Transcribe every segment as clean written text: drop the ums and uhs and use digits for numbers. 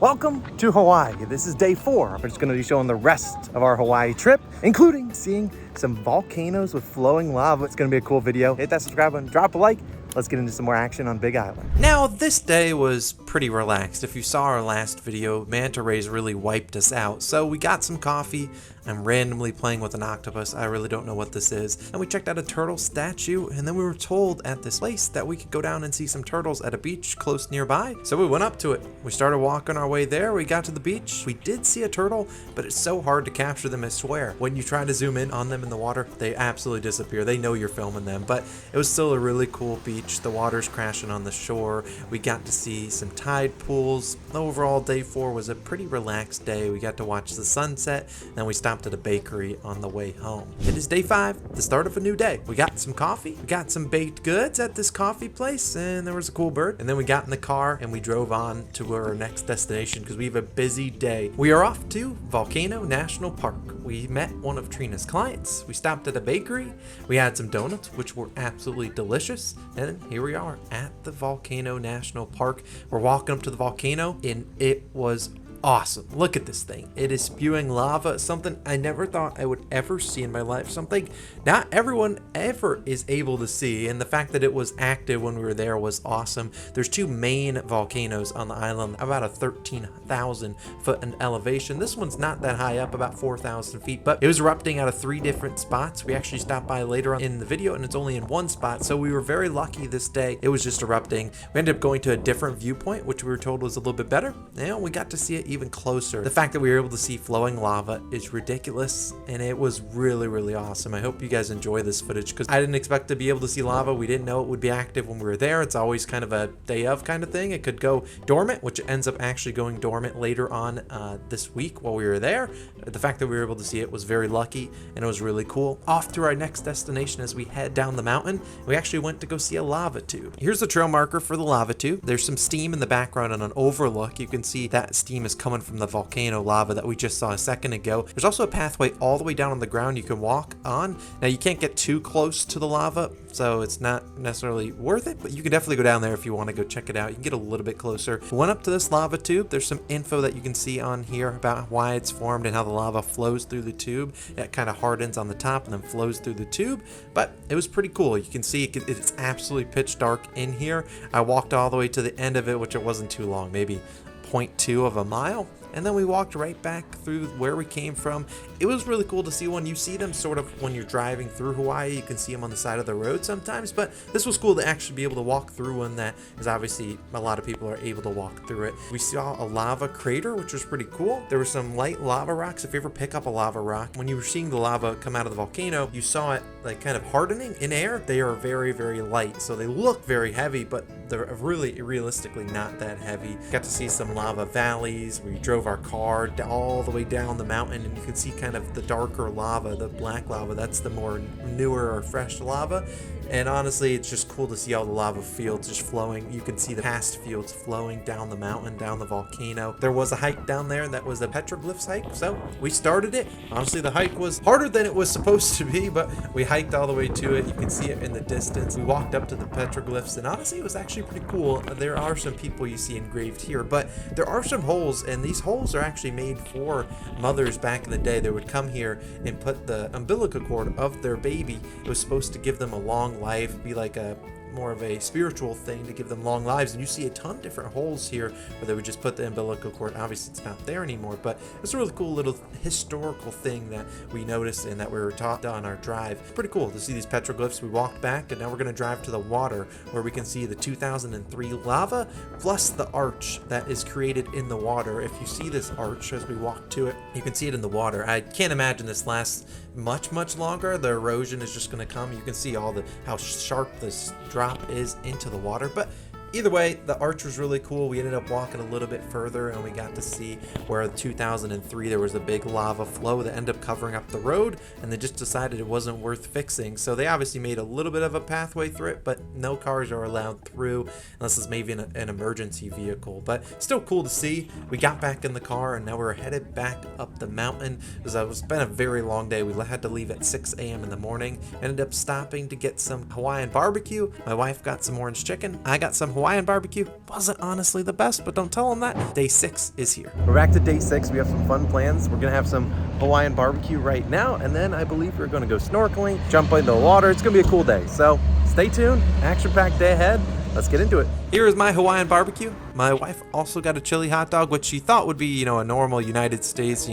Welcome to Hawaii. This is day 4. We're just going to be showing the rest of our Hawaii trip, including seeing some volcanoes with flowing lava. It's going to be a cool video. Hit that subscribe button, drop a like. Let's get into some more action on Big Island. Now, this day was pretty relaxed. If you saw our last video, manta rays really wiped us out. So we got some coffee. I'm randomly playing with an octopus. I really don't know what this is. And we checked out a turtle statue, and then we were told at this place that we could go down and see some turtles at a beach close nearby. So we went up to it. We started walking our way there. We got to the beach. We did see a turtle, but it's so hard to capture them, I swear. When you try to zoom in on them in the water, they absolutely disappear. They know you're filming them, but it was still a really cool beach. The water's crashing on the shore. We got to see some tide pools. Overall, day 4 was a pretty relaxed day. We got to watch the sunset, and then we stopped at a bakery on the way home. It is day 5, the start of a new day. We got some coffee, we got some baked goods at this coffee place, and there was a cool bird. And then we got in the car and we drove on to our next destination because we have a busy day. We are off to Volcano National Park. We met one of Trina's clients. We stopped at a bakery. We had some donuts, which were absolutely delicious. And here we are at the Volcano National Park. We're walking up to the volcano and it was awesome. Look at this thing. It is spewing lava, something I never thought I would ever see in my life, something not everyone ever is able to see, and the fact that it was active when we were there was awesome. There's 2 main volcanoes on the island, about a 13,000 foot in elevation. This one's not that high up, about 4,000 feet, but it was erupting out of 3 different spots. We actually stopped by later on in the video and it's only in 1 spot, so we were very lucky this day. It was just erupting. We ended up going to a different viewpoint, which we were told was a little bit better, and we got to see it even closer. The fact that we were able to see flowing lava is ridiculous, and it was really awesome. I hope you guys enjoy this footage because I didn't expect to be able to see lava. We didn't know it would be active when we were there. It's always kind of a day of kind of thing. It could go dormant, which ends up actually going dormant later on this week while we were there. The fact that we were able to see it was very lucky, and it was really cool. Off to our next destination as we head down the mountain, we actually went to go see a lava tube. Here's the trail marker for the lava tube. There's some steam in the background on an overlook. You can see that steam is coming from the volcano lava that we just saw a second ago. There's also a pathway all the way down on the ground you can walk on. Now you can't get too close to the lava, so it's not necessarily worth it, but you can definitely go down there if you want to go check it out. You can get a little bit closer. We went up to this lava tube. There's some info that you can see on here about why it's formed and how the lava flows through the tube. It kind of hardens on the top and then flows through the tube, but it was pretty cool. You can see it's absolutely pitch dark in here. I walked all the way to the end of it, which it wasn't too long, maybe 0.2 of a mile. And then we walked right back through where we came from. It was really cool to see one. You see them sort of when you're driving through Hawaii. You can see them on the side of the road sometimes, but this was cool to actually be able to walk through one that is obviously a lot of people are able to walk through it. We saw a lava crater, which was pretty cool. There were some light lava rocks. If you ever pick up a lava rock, when you were seeing the lava come out of the volcano, you saw it like kind of hardening in air. They are very light, so they look very heavy, but they're really realistically not that heavy. Got to see some lava valleys. We drove our car all the way down the mountain, and you could see kind of the darker lava, the black lava. That's the more newer or fresh lava. And honestly, it's just cool to see all the lava fields just flowing. You can see the past fields flowing down the mountain, down the volcano. There was a hike down there that was a petroglyphs hike, so we started it. Honestly, the hike was harder than it was supposed to be, but we hiked all the way to it. You can see it in the distance. We walked up to the petroglyphs, and honestly, it was actually pretty cool. There are some people you see engraved here, but there are some holes, and these holes are actually made for mothers back in the day. They would come here and put the umbilical cord of their baby. It was supposed to give them a long life, be like a more of a spiritual thing to give them long lives. And you see a ton of different holes here where they would just put the umbilical cord. Obviously it's not there anymore, but it's a really cool little historical thing that we noticed and that we were taught on our drive. Pretty cool to see these petroglyphs. We walked back, and now we're going to drive to the water where we can see the 2003 lava plus the arch that is created in the water. If you see this arch as we walk to it, you can see it in the water. I can't imagine this lasts much longer. The erosion is just going to come. You can see how sharp this drop is into the water, but either way, the arch was really cool. We ended up walking a little bit further, and we got to see where in 2003 there was a big lava flow that ended up covering up the road, and they just decided it wasn't worth fixing. So they obviously made a little bit of a pathway through it, but no cars are allowed through unless it's maybe an emergency vehicle. But still cool to see. We got back in the car, and now we're headed back up the mountain. It's been a very long day. We had to leave at 6 a.m. in the morning. Ended up stopping to get some Hawaiian barbecue. My wife got some orange chicken. I got some Hawaiian Hawaiian barbecue wasn't honestly the best, but don't tell them that. Day 6 is here. We're back to day 6. We have some fun plans. We're gonna have some Hawaiian barbecue right now, and then I believe we're gonna go snorkeling, jump into the water. It's gonna be a cool day. So stay tuned. Action-packed day ahead. Let's get into it. Here is my Hawaiian barbecue. My wife also got a chili hot dog, which she thought would be, a normal United States,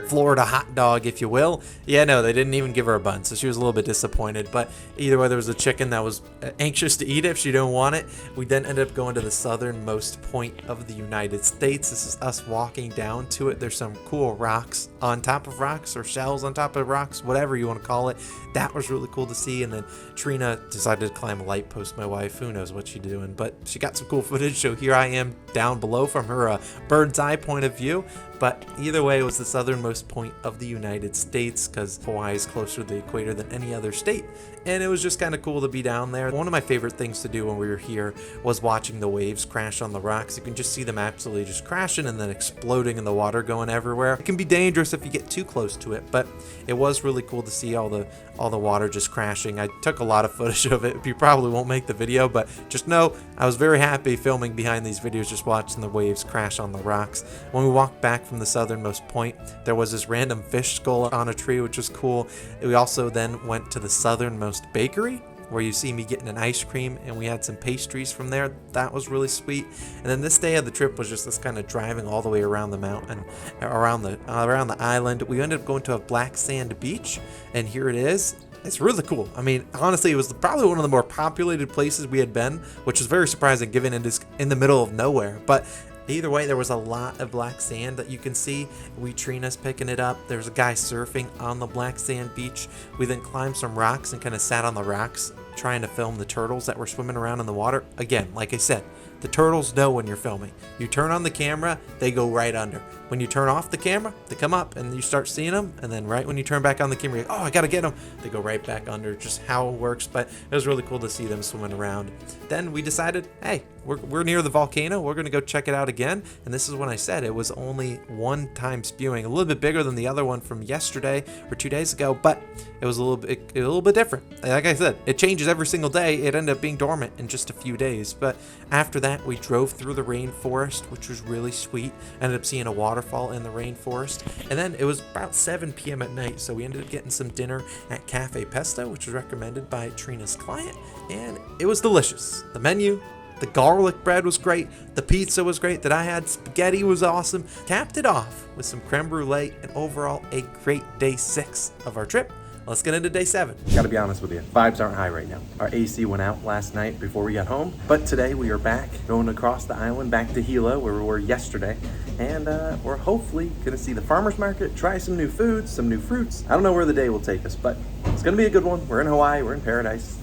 Florida hot dog, if you will. Yeah, no, they didn't even give her a bun, so she was a little bit disappointed. But either way, there was a chicken that was anxious to eat it if she didn't want it. We then ended up going to the southernmost point of the United States. This is us walking down to it. There's some cool rocks on top of rocks, or shells on top of rocks, whatever you want to call it. That was really cool to see. And then Trina decided to climb a light post, my wife. Who knows what she's doing, but she got some cool footage. So here I am down below from her bird's eye point of view. But either way, it was the southernmost point of the United States because Hawaii is closer to the equator than any other state. And it was just kind of cool to be down there. One of my favorite things to do when we were here was watching the waves crash on the rocks. You can just see them absolutely just crashing and then exploding in the water going everywhere. It can be dangerous if you get too close to it, but it was really cool to see all the water just crashing. I took a lot of footage of it. You probably won't make the video, but just know I was very happy filming behind these videos, just watching the waves crash on the rocks. When we walked back from the southernmost point, there was this random fish skull on a tree, which was cool. We also then went to the southernmost bakery, where you see me getting an ice cream, and we had some pastries from there. That was really sweet. And then this day of the trip was just this kind of driving all the way around the mountain, around the island. We ended up going to a black sand beach, and here it is. It's really cool. I mean, honestly, it was probably one of the more populated places we had been, which is very surprising given it is in the middle of nowhere. But either way, there was a lot of black sand that you can see. Trina's picking it up. There's a guy surfing on the black sand beach. We then climbed some rocks and kind of sat on the rocks trying to film the turtles that were swimming around in the water. Again, like I said, the turtles know when you're filming. You turn on the camera, they go right under. When you turn off the camera, they come up and you start seeing them. And then right when you turn back on the camera, you're like, oh, I got to get them. They go right back under, just how it works. But it was really cool to see them swimming around. Then we decided, hey, we're near the volcano. We're going to go check it out again. And this is when I said it was only one time spewing, a little bit bigger than the other one from yesterday or 2 days ago, but it was a little bit different. Like I said, it changes every single day. It ended up being dormant in just a few days. But after that, we drove through the rainforest, which was really sweet. Ended up seeing a waterfall in the rainforest. And then it was about 7 p.m. at night, so we ended up getting some dinner at Cafe Pesto, which was recommended by Trina's client, and it was delicious. The menu, the garlic bread was great. The pizza was great that I had. Spaghetti was awesome. Capped it off with some creme brulee, and overall a great day 6 of our trip. Let's get into day 7. Gotta be honest with you, vibes aren't high right now. Our AC went out last night before we got home, but today we are back, going across the island back to Hilo, where we were yesterday, and we're hopefully gonna see the farmer's market, try some new foods, some new fruits. I don't know where the day will take us, but it's gonna be a good one. We're in Hawaii, we're in paradise.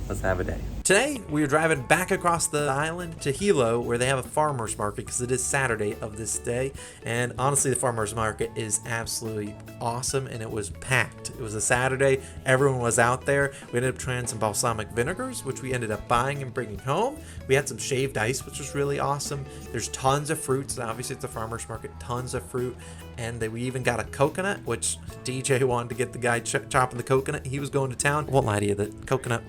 Let's have a day. Today, we are driving back across the island to Hilo, where they have a farmer's market, because it is Saturday of this day. And honestly, the farmer's market is absolutely awesome, and it was packed. It was a Saturday. Everyone was out there. We ended up trying some balsamic vinegars, which we ended up buying and bringing home. We had some shaved ice, which was really awesome. There's tons of fruits. Obviously, it's a farmer's market, tons of fruit. And we even got a coconut, which DJ wanted to get the guy chopping the coconut. He was going to town. I won't lie to you, the coconut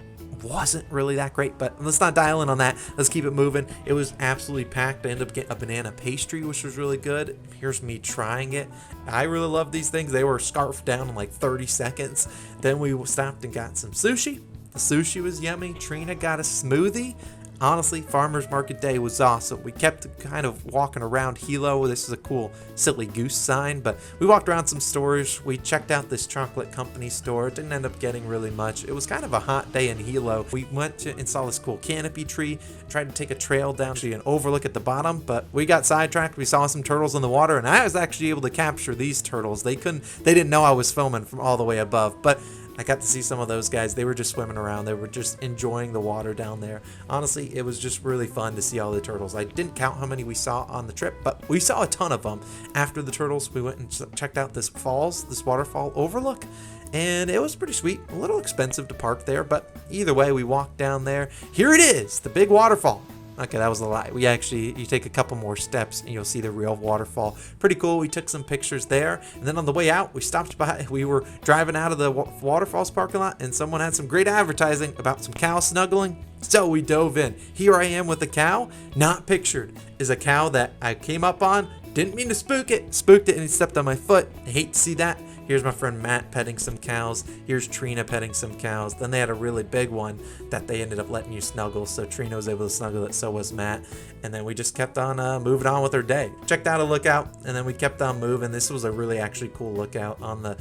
wasn't really that great, but let's not dial in on that. Let's keep it moving. It was absolutely packed. I ended up getting a banana pastry, which was really good. Here's me trying it. I really love these things. They were scarfed down in like 30 seconds. Then we stopped and got some sushi. The sushi was yummy. Trina got a smoothie. Honestly, farmer's market day was awesome. We kept kind of walking around Hilo. This is a cool silly goose sign, but we walked around some stores. We checked out this chocolate company store. Didn't end up getting really much. It was kind of a hot day in Hilo. We went to and saw this cool canopy tree, tried to take a trail down to an overlook at the bottom, but we got sidetracked. We saw some turtles in the water, and I was actually able to capture these turtles. They didn't know I was filming from all the way above, but I got to see some of those guys. They were just swimming around. They were just enjoying the water down there. Honestly, it was just really fun to see all the turtles. I didn't count how many we saw on the trip, but we saw a ton of them. After the turtles, we went and checked out this waterfall overlook, and it was pretty sweet. A little expensive to park there, but either way, we walked down there. Here it is, the big waterfall. Okay, that was a lie. You take a couple more steps and you'll see the real waterfall. Pretty cool. We took some pictures there. And then on the way out, we were driving out of the waterfalls parking lot, and someone had some great advertising about some cows snuggling. So we dove in. Here I am with a cow. Not pictured is a cow that I came up on. Didn't mean to spook it. Spooked it and he stepped on my foot. I hate to see that. Here's my friend Matt petting some cows. Here's Trina petting some cows. Then they had a really big one that they ended up letting you snuggle. So Trina was able to snuggle it, so was Matt. And then we just kept on moving on with our day. Checked out a lookout, and then we kept on moving. This was a really actually cool lookout on the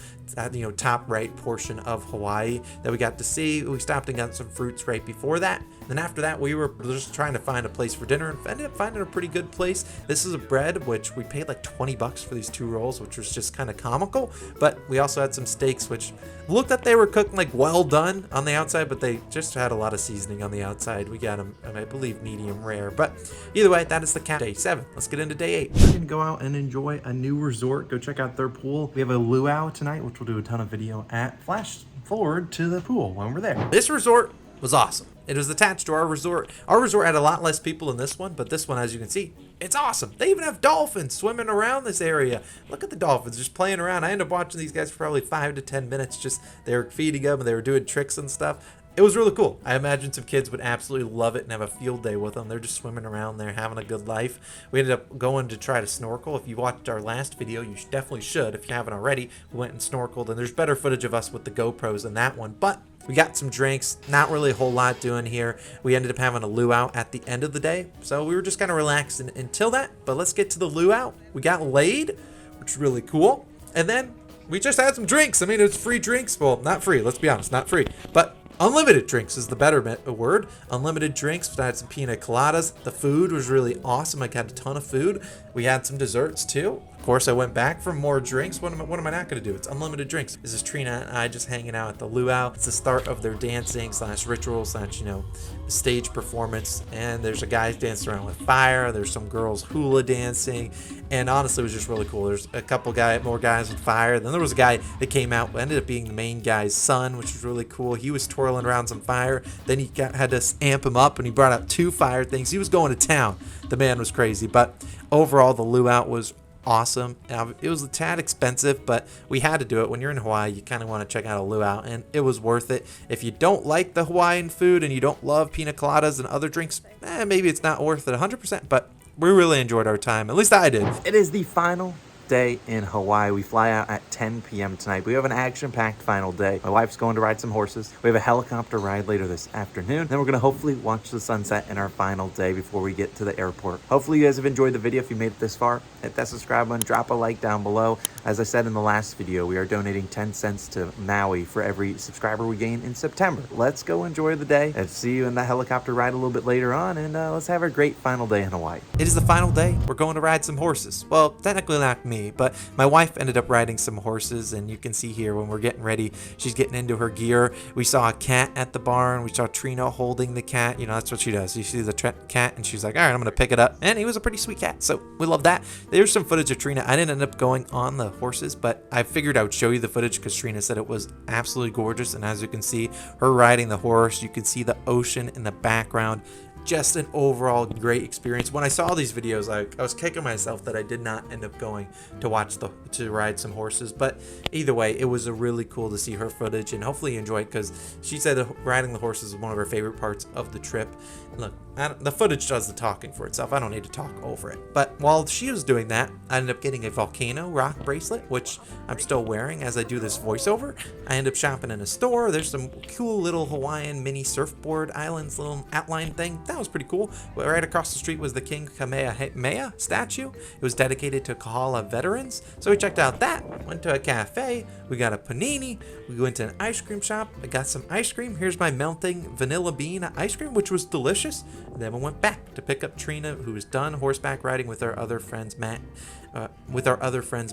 top right portion of Hawaii that we got to see. We stopped and got some fruits right before that. Then after that, we were just trying to find a place for dinner and ended up finding a pretty good place. This is a bread, which we paid like 20 bucks for these 2 rolls, which was just kind of comical. But we also had some steaks, which looked like they were cooked like well done on the outside, but they just had a lot of seasoning on the outside. We got them, I believe, medium rare. But either way, that is the day 7. Let's get into day 8. We're gonna go out and enjoy a new resort. Go check out their pool. We have a luau tonight, which we'll do a ton of video at. Flash forward to the pool when we're there. This resort was awesome. It was attached to our resort. Our resort had a lot less people than this one, but this one, as you can see, it's awesome. They even have dolphins swimming around this area. Look at the dolphins just playing around. I ended up watching these guys for probably 5 to 10 minutes. Just they were feeding them and they were doing tricks and stuff. It was really cool. I imagine some kids would absolutely love it and have a field day with them. They're just swimming around there, having a good life. We ended up going to try to snorkel. If you watched our last video, you definitely should. If you haven't already, we went and snorkeled, and there's better footage of us with the GoPros than that one. But we got some drinks, not really a whole lot doing here. We ended up having a luau at the end of the day, so we were just kind of relaxing until that. But let's get to the luau. We got laid, which is really cool. And then we just had some drinks. I mean, it's free drinks. Well, not free, let's be honest, not free. But unlimited drinks is the better word. Unlimited drinks. I had some pina coladas. The food was really awesome. I got a ton of food. We had some desserts too. Of course, I went back for more drinks. What am I not going to do? It's unlimited drinks. This is Trina and I just hanging out at the luau. It's the start of their dancing / ritual / stage performance. And there's a guy dancing around with fire. There's some girls hula dancing. And honestly, it was just really cool. There's a couple more guys with fire. Then there was a guy that came out, ended up being the main guy's son, which was really cool. He was twirling around some fire. Then he had to amp him up, and he brought out 2 fire things. He was going to town. The man was crazy. But overall, the luau was awesome. It was a tad expensive, but we had to do it. When you're in Hawaii, you kind of want to check out a luau, and it was worth it. If you don't like the Hawaiian food and you don't love pina coladas and other drinks, maybe it's not worth it 100%, but we really enjoyed our time. At least I did. It is the final day in Hawaii. We fly out at 10 p.m. tonight. We have an action-packed final day. My wife's going to ride some horses. We have a helicopter ride later this afternoon. Then we're going to hopefully watch the sunset in our final day before we get to the airport. Hopefully you guys have enjoyed the video. If you made it this far, hit that subscribe button, drop a like down below. As I said in the last video, we are donating 10 cents to Maui for every subscriber we gain in September. Let's go enjoy the day and see you in the helicopter ride a little bit later on, and let's have a great final day in Hawaii. It is the final day. We're going to ride some horses. Well, technically not me, but my wife ended up riding some horses, and you can see here when we're getting ready, she's getting into her gear. We saw a cat at the barn. We saw Trina holding the cat. You know, that's what she does. You see the cat, and she's like, all right, I'm going to pick it up. And he was a pretty sweet cat, so we love that. There's some footage of Trina. I didn't end up going on the horses, but I figured I would show you the footage because Trina said it was absolutely gorgeous. And as you can see, her riding the horse, you can see the ocean in the background. Just an overall great experience. When I saw these videos, I was kicking myself that I did not end up going to ride some horses. But either way, it was really cool to see her footage, and hopefully you enjoyed, because she said that riding the horses is one of her favorite parts of the trip. Look, the footage does the talking for itself. I don't need to talk over it. But while she was doing that, I ended up getting a volcano rock bracelet, which I'm still wearing as I do this voiceover. I ended up shopping in a store. There's some cool little Hawaiian mini surfboard islands, little outline thing. That was pretty cool. Right across the street was the King Kamehameha statue. It was dedicated to Kahala veterans. So we checked out that. Went to a cafe. We got a panini. We went to an ice cream shop. I got some ice cream. Here's my melting vanilla bean ice cream, which was delicious. And then we went back to pick up Trina, who was done horseback riding with our other friends,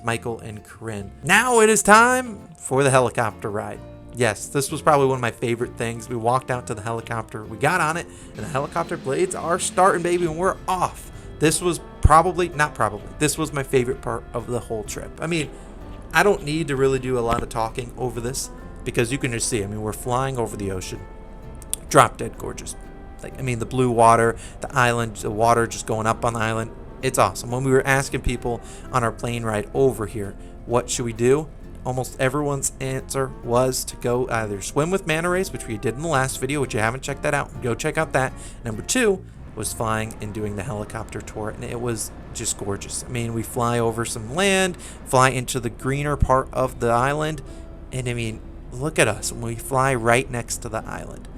Michael and Corinne. Now it is time for the helicopter ride. Yes, this was probably one of my favorite things. We walked out to the helicopter, we got on it, and the helicopter blades are starting, baby, and we're off. This was this was my favorite part of the whole trip. I mean, I don't need to really do a lot of talking over this, because you can just see, I mean, we're flying over the ocean. Drop dead gorgeous. Like, I mean, the blue water, the island, the water just going up on the island. It's awesome. When we were asking people on our plane ride over here, what should we do? almost everyone's answer was to go either swim with manta rays, which we did in the last video, which you haven't checked that out, go check out that. Number 2 was flying and doing the helicopter tour, and it was just gorgeous. I mean, we fly over some land, fly into the greener part of the island, and I mean, look at us when we fly right next to the island.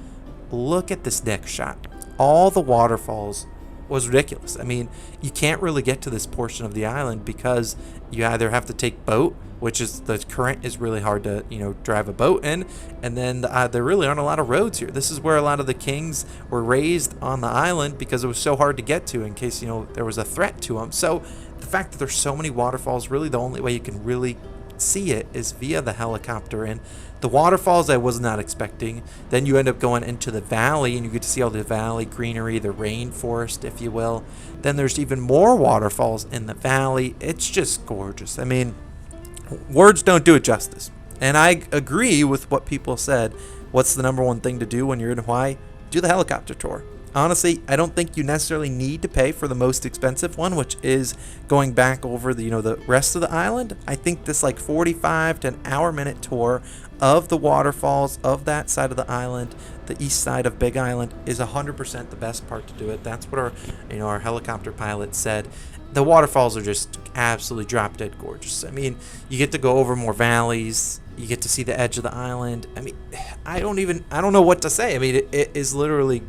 Look at this next shot. All the waterfalls was ridiculous. I mean, you can't really get to this portion of the island because you either have to take boat, which is the current is really hard to, drive a boat in, and then there really aren't a lot of roads here. This is where a lot of the kings were raised on the island because it was so hard to get to in case, there was a threat to them. So the fact that there's so many waterfalls, really the only way you can really see it is via the helicopter. And the waterfalls I was not expecting. Then you end up going into the valley and you get to see all the valley greenery, the rainforest, if you will. Then there's even more waterfalls in the valley. It's just gorgeous. I mean, words don't do it justice. And I agree with what people said. What's the number one thing to do when you're in Hawaii? Do the helicopter tour. Honestly, I don't think you necessarily need to pay for the most expensive one, which is going back over the, the rest of the island. I think this like 45 to an hour-minute tour of the waterfalls of that side of the island, the east side of Big Island, is 100% the best part to do it. That's what our helicopter pilot said. The waterfalls are just absolutely drop dead gorgeous. I mean, you get to go over more valleys. You get to see the edge of the island. I mean, I don't know what to say. I mean, it is literally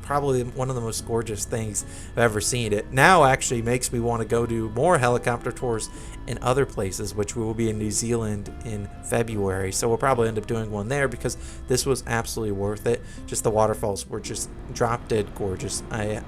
probably one of the most gorgeous things I've ever seen. It now actually makes me want to go do more helicopter tours in other places, which we will be in New Zealand in February. So we'll probably end up doing one there because this was absolutely worth it. Just the waterfalls were just drop dead gorgeous.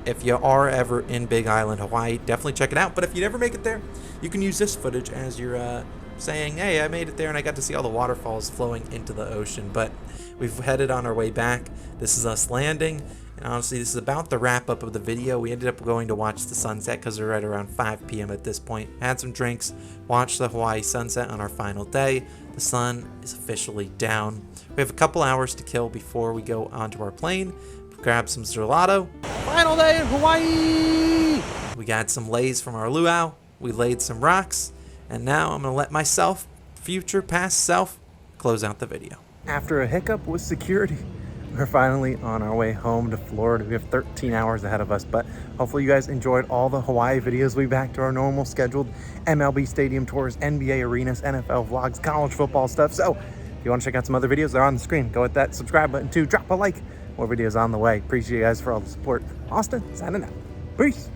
If you are ever in Big Island, Hawaii, definitely check it out. But if you never make it there, you can use this footage as your saying, hey, I made it there and I got to see all the waterfalls flowing into the ocean. But we've headed on our way back. This is us landing. And honestly, this is about the wrap up of the video. We ended up going to watch the sunset because we're right around 5 p.m. at this point. Had some drinks, watched the Hawaii sunset on our final day. The sun is officially down. We have a couple hours to kill before we go onto our plane. Grab some gelato. Final day in Hawaii! We got some lays from our luau. We laid some rocks. And now I'm going to let myself, future past self, close out the video. After a hiccup with security, we're finally on our way home to Florida. We have 13 hours ahead of us, but hopefully you guys enjoyed all the Hawaii videos. We'll be back to our normal scheduled MLB stadium tours, NBA arenas, NFL vlogs, college football stuff. So if you want to check out some other videos, they're on the screen. Go hit that subscribe button too. Drop a like. More videos on the way. Appreciate you guys for all the support. Austin, signing out. Peace.